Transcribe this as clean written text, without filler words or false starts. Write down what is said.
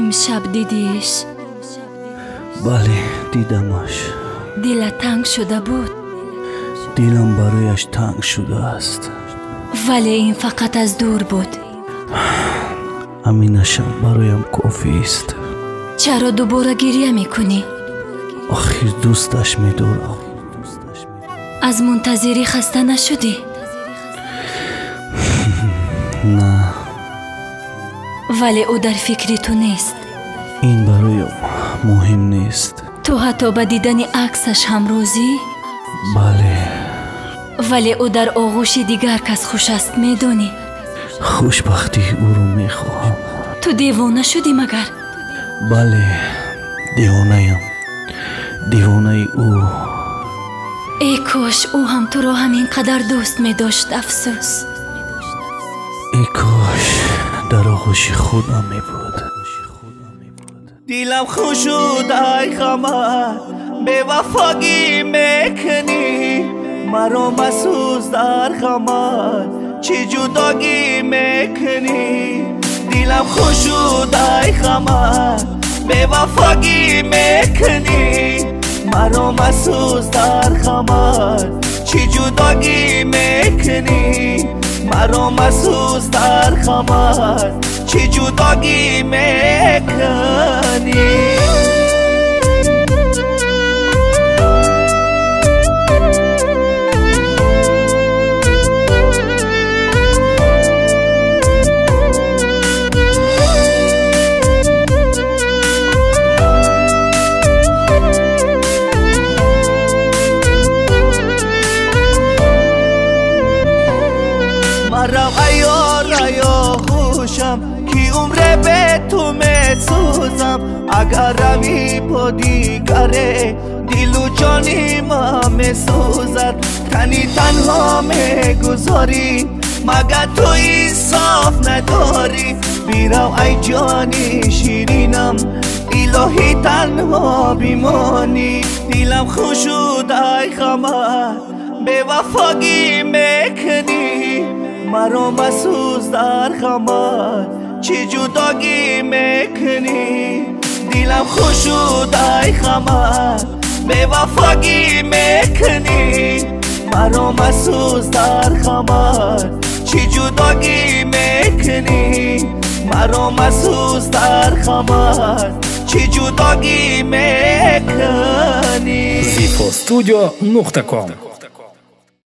امشب دیدیش؟ بله دیدمش. دلت تنگ شده بود؟ دلم برایش تنگ شده است. ولی این فقط از دور بود. همینشم برایم کافی است. چرا دوباره گریه میکنی؟ آخر دوستش میدارم. از منتظری خسته نشدی؟ نه. ولی او در فکری تو نیست. این برایم مهم نیست. تو حتی به دیدن عکسش هم روزی؟ بله. ولی او در آغوش دیگر کس خوش است میدونی؟ خوشبختی او رو میخواهم. تو دیوانه شدی مگر؟ بله دیوانه‌ام. دیوانه او. ای کاش او هم تو را همین قدر دوست می داشت. افسوس. ای کاش در آغوش خودم می بود. دیلم خوش شد ای قمر، به وفاگی میکنی مرا مسوز در قمر، چی جداگی میکنی. دیلم خوش شد ای قمر، به وفاگی میکنی مرا مسوز در قمر، چی جداگی میکنی مرا مسوز در قمر، چی جداگی میکنی. مرم ایا خوشم کی عمر به تو میسوزم، اگر روی پا دیگره دل و جانی ما میسوزد، تنی تنها میگذاری مگر تو انصاف نداری. بیرو ای جانی شیرینم الهی تنها بیمانی. دلم خوش شد ای قمر، به وفاگی میکنی مرا مسوز در قمر، چی جداگی میکنی. دلم خوش شد ای قمر، به وفاگی میکنی مرا مسوز در قمر، چی جداگی میکنی مرا مسوز در قمر، چی جداگی میکنی. zifostudio.com